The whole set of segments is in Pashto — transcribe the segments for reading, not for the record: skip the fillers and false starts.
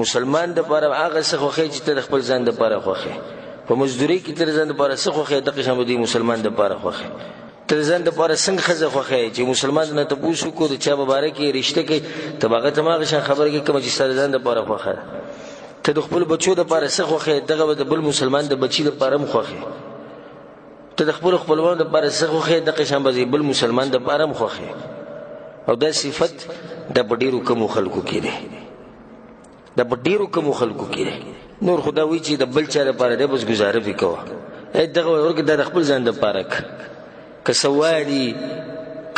مسلمان د پاره هغه څه خوخه چې ته خپل ځان د پاره خوخه په مزدوري کې تر ځان د پاره څه خوخه د قسم دی مسلمان د پاره خوخه تر ځان د پاره څنګه خزه خوخه چې مسلمان نه ته پوښو کو د چا مبارکي رشتہ کې تبغه تماغه شان خبره کې کوم چې سره ځان د پاره خوخه ته د خپل بچو د پاره څه خوخه دغه د بل مسلمان د بچی د پاره مخوخه ته د خپل خپلوان د پاره څه خوخه د قسم دی بل مسلمان د پاره مخوخه او دا صفت د بډیرو کوم خلکو کې ده د بډیرو کوم خلکو کې ده نور خدا وی چې د بل چا لپاره د بس گزاره وکوه دغه ورګه د خپل ځان د پاره کسوادي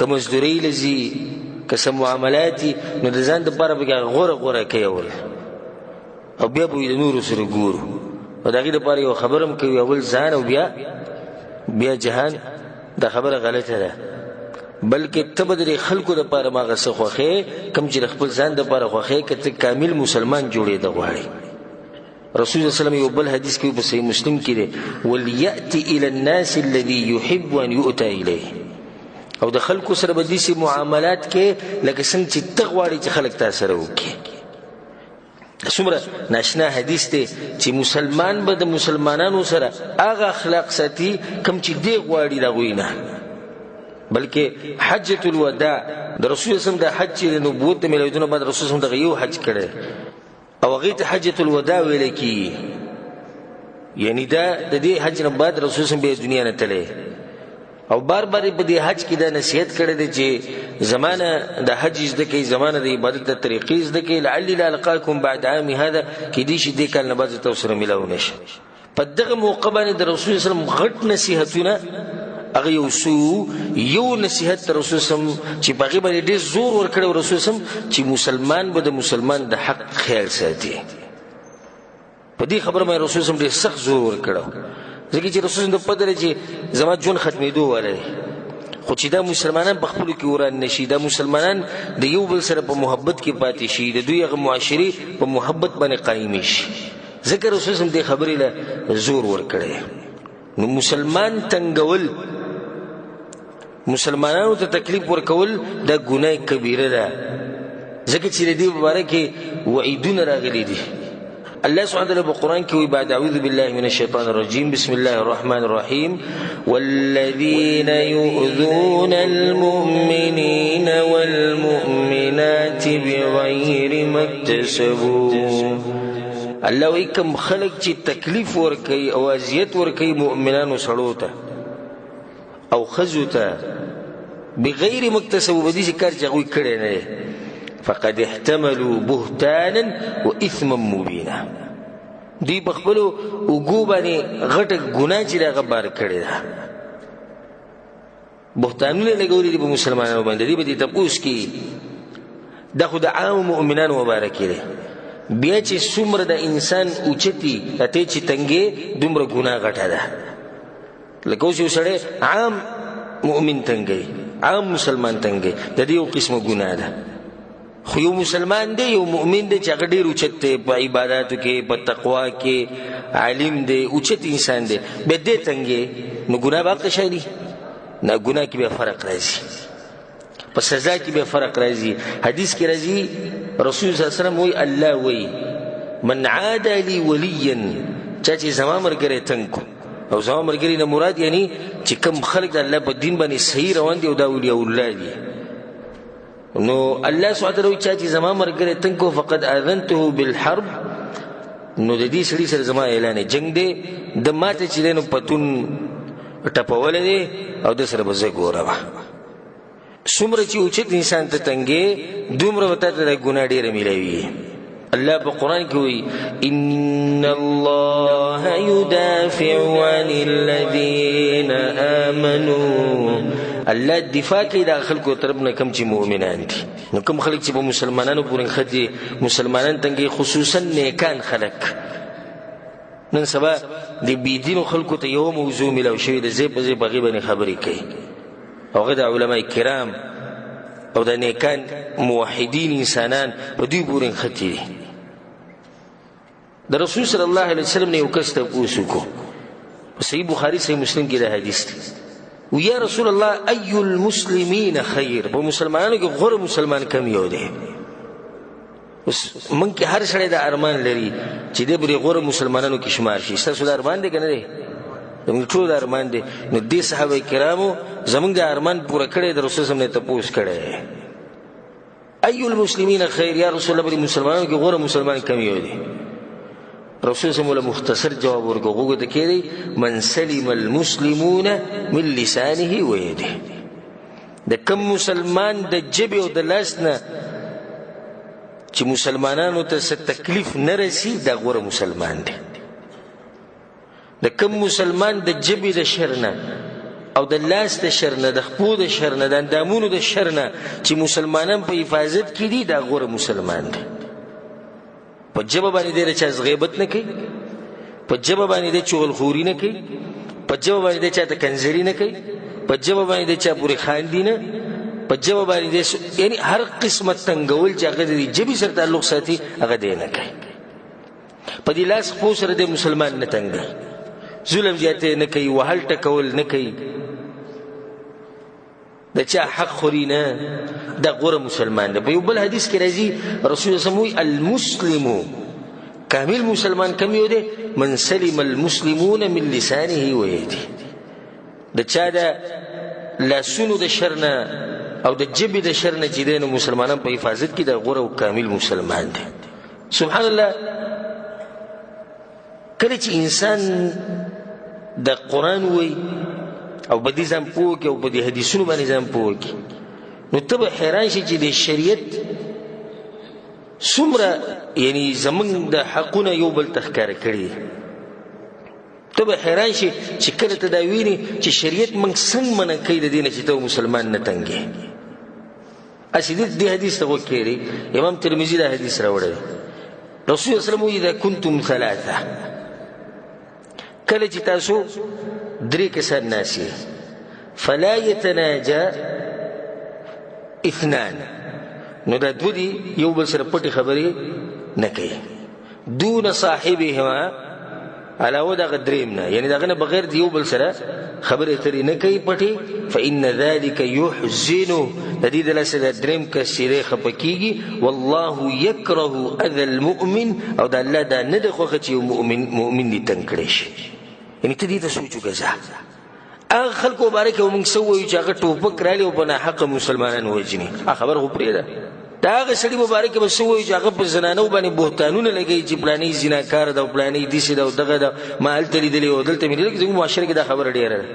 کمزدوري لذي کسم معاملاتي نو د ځان د پاره به غوره کوي او بیا به د نور سره ګورو او دغه د پاره یو خبرم کوي اول ځان او بیا جهان دا خبره غلطه ده بلکې تبدري خلکو د پاره ما غسه خوخه کم چې خپل ځان د پاره خوخه کته کامل مسلمان جوړې د غواړي رسول الله صلی الله علیه وسلم یو بل حدیث کې په صحیح مسلم کې دی ولياتي الى الناس الذي يحب ان يؤتى اليه او د خلکو سره به دي معاملات کې لکه څنګه چې تغواړي چې خلک تاسو سره وکړي څومره ناشنا حدیث دی چې مسلمان به د مسلمانانو سره هغه اخلاق ساتي کم چې دی غواړي دا غوینه بلکې حجۃ الوداع د رسول الله صلی الله علیه وسلم د حج نبوت د میلادونو بعد رسول الله صلی الله علیه وسلم د یو حج کړي او غیت حجۃ الوداع ویل کی یعنی دا د دې حج نه بعد رسول الله به دنیا نه تله او بار په دې حج کې دا نصیحت کړی دی چې زمانہ د حج زده کې زمانہ د عبادت د طریقې زده کې لعل لا القاکم بعد عام هذا کې دې شي دې کال نه بعد تاسو سره ملاو نشي په دغه موقع باندې د رسول الله صلی الله علیه وسلم غټ نصیحتونه هغه یو نصیحت رسول سم چې باغی باندې ډېر زور ورکړو رسول سم چې مسلمان به د مسلمان د حق خیال ساتي په دې خبره مې رسول سم ډېر سخت زور ورکړو ځکه چې رسول سم د پدره چې زما جون ختمېدو وره خو چې دا مسلمانان په خپل کې وران نشي دا مسلمانان د یو بل سره په محبت کې پاتې شي د دوی هغه معاشري په محبت باندې قائم شي ځکه رسول سم دې خبرې له زور ورکړي نو مسلمان تنگول مسلمانانو ته تکلیف ورکول دا ګناه کبیره ده ځکه چې دې مبارکه وعیدونه راغلي دي الله سبحانه وتعالى بالقرآن كي بعد أعوذ بالله من الشيطان الرجيم بسم الله الرحمن الرحيم والذين يؤذون المؤمنين والمؤمنات بغير ما اكتسبوا الله ويكم خلق چې تکلیف ورکي او اذیت ورکي مؤمنانو سړو ته او خزو ته بغیر مکتسب بدی کار چغوي کړي نه فقد احتملوا بهتانا واثما مبينا دی بخبلو وګوباني غټ ګناه چې غبار کړي ده بهتانونه لګولې په مسلمانانو باندې دی به تاسو کې د خدای عام مؤمنانو مبارک دي بیا چې څومره د انسان اوچتي ته چې تنګي دومره ګناه غټه ده لکه اوس یو سړی عام مؤمن تنګي عام مسلمان تنګي د دې یو قسمه ګناه ده خو یو مسلمان دی یو مؤمن دی چې هغه ډېر اوچت دی په عباداتو کې په تقوا کې عالم دی اوچت انسان دی به دې تنګي نو ګناه باقي شي دي نه ګناه کې به فرق راځي په سزا کې به فرق راځي حدیث کې راځي رسول صلی الله علیه وسلم وی الله وی من عاد لي وليا چې زما مرګره تنګ او زما مرګري نه مراد یعنی چې کوم خلق د الله په دین باندې صحیح روان دي او دا اولیاء الله دي نو الله سبحانه وتعالى چې زما مرګري تنګو فقد اذنته بالحرب نو د دې سړي سره زما اعلان جنگ دی د ماته چې نو پتون ټپول دي او د سره بزه ګورما څومره چې اوچت انسان ته تنګي دومره وته د ګناه ډیره ملوي الله بالقرآن كوي إن الله يدافع عن الذين آمنوا الله الدفاع كي دا خلقو طرفنا كم چي مؤمنان دي نو كم خلق چي مسلمانانو پورن خدي مسلمانان تنگي خصوصا نیکان خلق نن سبا دي بيدينو خلقو تا يو موضوع ملو شوي دا زيب زيب غيباني خبري كي او غدا علماء کرام او دا نیکان موحدین انسانان په دوی پورې ختی دي د رسول صلی الله علیه وسلم نه یو کس ته پوښتنه په صحیح بخاری صحیح مسلم کې دا حدیث دی و یا رسول الله ای المسلمین خیر په مسلمانانو کې غوره مسلمان کم یو دی اوس موږ کې هر سړی د ارمان لري چې د بری غوره مسلمانانو کې شمار شي. ستاسو د ارمان دی که نه دی؟ زموږ ټول د ارمان دی. نو دې صحابه کرامو زموږ د ارمان پوره کړی، د رسول صلی الله علیه وسلم نه تپوس کړی ای المسلمین خیر، یا رسول الله بری مسلمانانو کې غوره مسلمان کم یو دی؟ رسول صلی الله علیه وسلم مختصر جواب ورکړو، هغه ته کېږي من سلم المسلمون من لسانه ويده. د کوم مسلمان د جبې او د لاس نه چې مسلمانانو ته څه تکلیف نه رسي، دا غوره مسلمان دی. د کوم مسلمان د جبې د شر نه او د لاس د شر نه، د خپو د شر نه، د اندامونو د شر نه چې مسلمانان په حفاظت کې دي، دا غوره مسلمان دی. په جبه باندې دی چا غیبت نه کوي، په جبه باندې دی چغلخوري نه کوي، په جبه باندې دی چا ته کنځري نه کوي، په جبه باندې دی چا پورې خاندي نه، په جبه باندې دی یعنی هر قسمه تنګول چې هغه د جبې سره تعلق ساتي هغه دی نه کوي. په دې لاس خپو سره دی مسلمان نه تنګي، ظلم زیاتی نه کوي، وهل ټکول نه کوي، د چا حق خوري نه، دا غوره مسلمان دی. په یو بل حدیث کې راځي رسول الله صلی الله علیه وسلم المسلم کامل مسلمان کم یو دی؟ من سلم المسلمون من لسانه ويده. د چا د لاسونو د شر نه او د جبې د شر نه چې دی نو مسلمانان په حفاظت کې د غوره او کامل مسلمان دی. سبحان الله، کله چې انسان د قرآن وای او په دې ځان پوه کړي او په دې حدیثونو باندې ځان پوه کړي، نو ته به حیران شي چې د شریعت څومره یعنی زمونږ د حقونه یو بل ته ښکاره کړي. ته به حیران شي چې کله ته دا وینې چې شریعت موږ څنګه منع کوي د دې نه چې ته مسلمان نه تنګې. اسې دې حدیث ته غوږ کېږدئ، امام ترمذي دا حدیث راوړی. رسول الله صلی الله علیه وسلم اذا کنتم ثلاثه، کله چې تاسو درې کسان ناست یې، فلا يتناجى اثنان، نو دا دوه دي یو بل سره پټې خبرې نه کوي، دون صاحبهما، علاوه دغه دریم نه، یعنی دغه نه بغیر د یو بل سره خبرې اترې نه کوي پټې. فإن ذلك يحزنه، د دې د لاسه د دریم کس چې دی خفه کېږي. والله يكره اذى المؤمن، او د الله دا نه دی خوښه چې یو مؤمن دې تنګ کړی شي. یعنی ته دې ته سوچ وکړه، هغه خلکو مبارکه موږ څه وایو چې هغه ټوپک رالي او په ناحقه مسلمانان وژني، خبره خو پرېږده. دا هغه سړي مبارکه به څه وایو چې هغه په زنانو باندې بهتانونه لګوي چې پلانې زناکار ده او پلانې داسې ده او دغه ده، ما هلته لیدلې او دلته مې لیدلې. زموږ معاشره کې دا خبره ډېره ده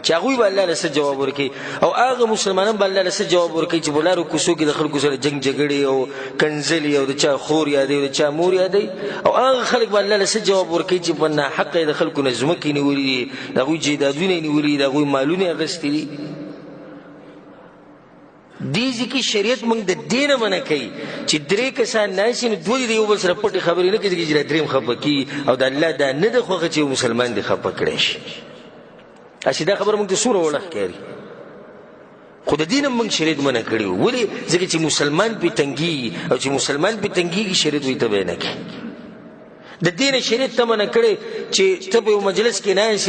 چې هغوی به الله له څه جواب ورکوي، او هغه مسلمانان به الله له څه جواب ورکوي چې په لارو کوڅو کې د خلکو سره جنګ جګړې او کنځلې او د چا خور یادوي او د چا مور یادوي، او هغه خلک به الله له څه جواب ورکوي چې په ناحقه یې د خلکو نه ځمکې نیولي دي، د هغوی جایدادونه یې نیولي دي، د هغوی مالونه یې اخیستي دي. دې ځکه شریعت موږ د دې نه منع کوي چې درې کسان ناست نو دوه د یو بل سره پټې خبرې نه کوي چې درېیم خفه کي، او د الله دا نه ده خوښه چې یو مسلمان دې خفه کړی شي. اسې دا خبره موږ ته څومره وړه ښکاري، خو د دې نه موږ شریعت منع کړي. ولې؟ ځکه چې مسلمان پې تنګېږي، او چې مسلمان پې تنګېږي شریعت وایي ته به یې نه کوي. د دې نه شریعت ته منع کړی چې ته په یو مجلس کې ناست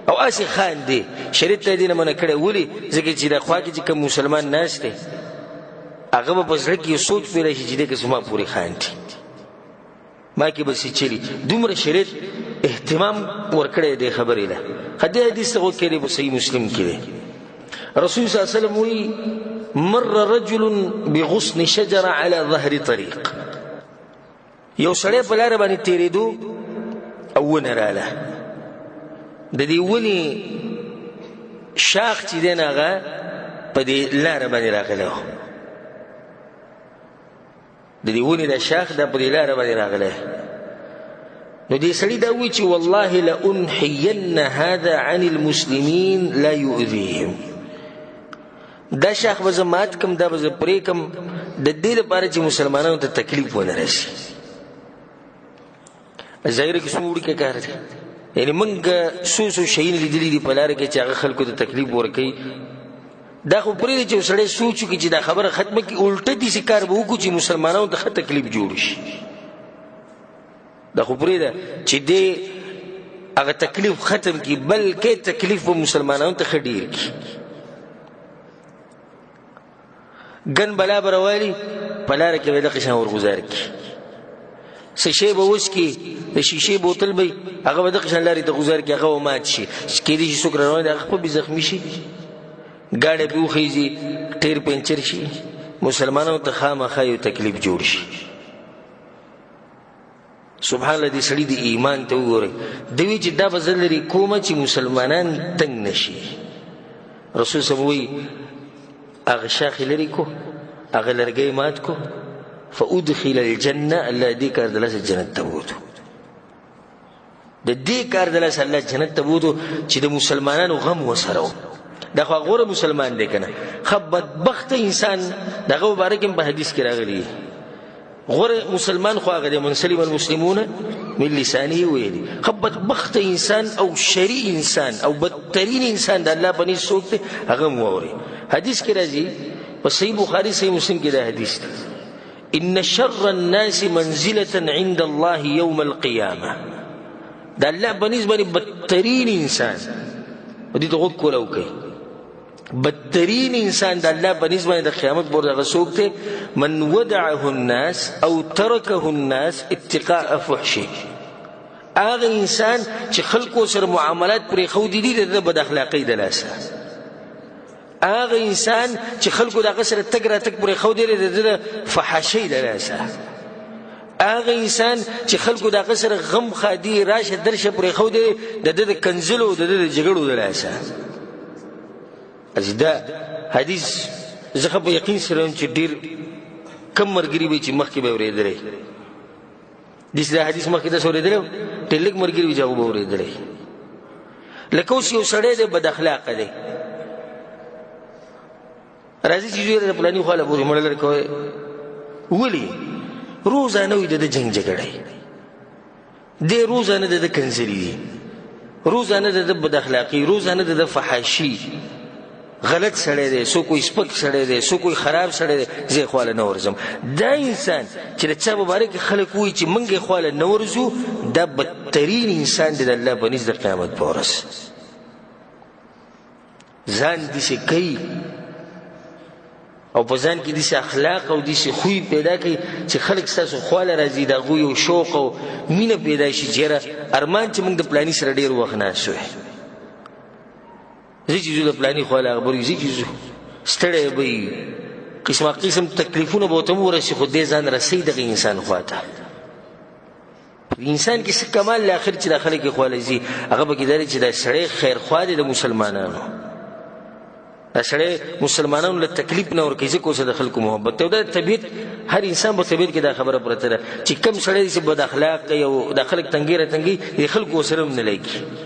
او اسې خاندې، شریعت ته دې نه منع کړی. ولې؟ ځکه چې د خوا کې چې کوم مسلمان ناست دی هغه به په زړه کې یو سوچ پیدا شي چې دې که زما پورې خاندي، ما کې به څه چلي. دومره شریعت اهتمام ورکړی دی خبرې له. دې حدیث ته غوږ کېږدئ، په صحیح مسلم کې دی. رسول صلی الله علیه وسلم وایي مر رجل بغصن شجره على ظهر طریق، یو سړی په لاره باندې تېرېدو او ونه راله، د دې ونې شاخ چې دی نه هغه په دې لاره باندې راغلی و، د دې ونې د شاخ دا په دې لاره باندې راغلی. نو دې سړي دا وایي چې والله لأنحين هذا عن المسلمين لا يؤذيهم، دا شاخ به زه مات کم، دا به زه پرې کم، د دې لپاره چې مسلمانانو ته تکلیف ونه رسي. ظاهره کې څومره وړوکی کار دی، یعنی موږ څو شیونه لیدلي دي په لاره کې چې هغه خلکو ته تکلیف ورکوي. دا خو پرېږدي چې سړی سوچ وکړي چې دا خبره ختمه کړي، الټه داسې کار به وکړو چې مسلمانانو ته ښه تکلیف جوړ شي. دا خو پرېږده چې دې هغه تکلیف ختم کړي، بلکې تکلیف به مسلمانانو ته ښه ډېر کړي. ګن بلا به راوالي په لاره کې به دغه شان ورګزار کړي څه شی به وڅکي د شیشې بوتل به هغه به دغه شان لارې ته ګزار کړي هغه به مات شي کېدای شي څوک روان دی هغه خپل به زخمي شي ګاډی پې وخیږي ټیر پنچر شي مسلمانانو ته خامخا یو تکلیف جوړ شي سبحان الله دې سړي د ایمان ته وګورئ دوی چې دا به زه لرې کومه چې مسلمانان تنګ نشي رسول صاحب وایي هغه شاخې لرې کو هغه لرګی مات کو فادخل الجنه الله دې کار د لاسه جنت ته بوتو د دې کار د لاسه الله جنت ته بوتو چې د مسلمانانو غم وسره و دا خو غوره مسلمان دی کنه خو بدبخت انسان دغه مبارک په حدیث کې راغلی غوره مسلمان خو هغه دی من سلم المسلمون من لسانه ویلي خو بدبخت انسان او شری انسان او بدترین انسان د الله باندې څوک دی هغه موري حدیث کې راځي په صحیح بخاری صحیح مسلم کې دا حدیث دی ان شر الناس منزله عند الله يوم القيامه دا الله باندې بدترین انسان ودې ته غوږ کولاو کوي بدترین انسان د الله په نسبت د قیامت پر دغه څوک ته من ودعه الناس او تركه الناس اتقاء فحشه هغه انسان چې خلکو سره معاملات پرې خو دي د بد اخلاقی د لاسه هغه انسان چې خلکو دغه سره تګ را تګ پرې خو دي د فحاشۍ د لاسه هغه انسان چې خلکو دغه سره غم خادي راشه درشه پرې خو دي د کنزلو د جګړو د لاسه دا حدیث زه په یقین سره چې ډیر کم مرګري به چې مخکې به اورېدلې دا حدیث مخکې تاسو اورېدلو ډېر لږ مرګري به جواب اورېدلې لکه اوس یو سړی دی بد اخلاقه دی راځي چې یو د پلاني خواله پورې مړ لري کوي ولي روزانه وي د جنگ جګړې دی روزانه د کنځلې دي روزانه د بد اخلاقي روزانه د فحاشي غلط سړی دی سو کوئی سپک سړی دی سو کوئی خراب سړی دی زه خواله نه ورځم دا انسان چې د چا مبارک خلک وایي چې موږ خواله نه ورځو دا بدترین انسان دی د الله په نزد د قیامت په ورځ ځان داسې کوي او په ځان کې داسې اخلاق او داسې خوی پیدا کوي چې خلک ستاسو خواله راځي د هغوی یو شوق او مینه پیدا شي چې یاره ارمان چې موږ د پلاني سره ډېر وخت ناست وی زه چې زو د پلاني خواله خبر وي زه چې زو ستړی به وي قسمه قسم تکلیفونه به ورته ورسي خو دې ځان رسوي دغه انسان خواته انسان کې څه کمال له آخر چې د خلک خواله ځي هغه به کېدلی چې دا سړی خیرخوا دی د مسلمانانو دا سړی مسلمانانو له تکلیف نه ورکوي ځکه اوس د خلکو محبت دی او دا طبیعت هر انسان په طبیعت کې دا خبره پرته ده چې کم سړی چې بد اخلاق کوي او د خلک تنګي راتنګي د خلکو سره هم نه لګي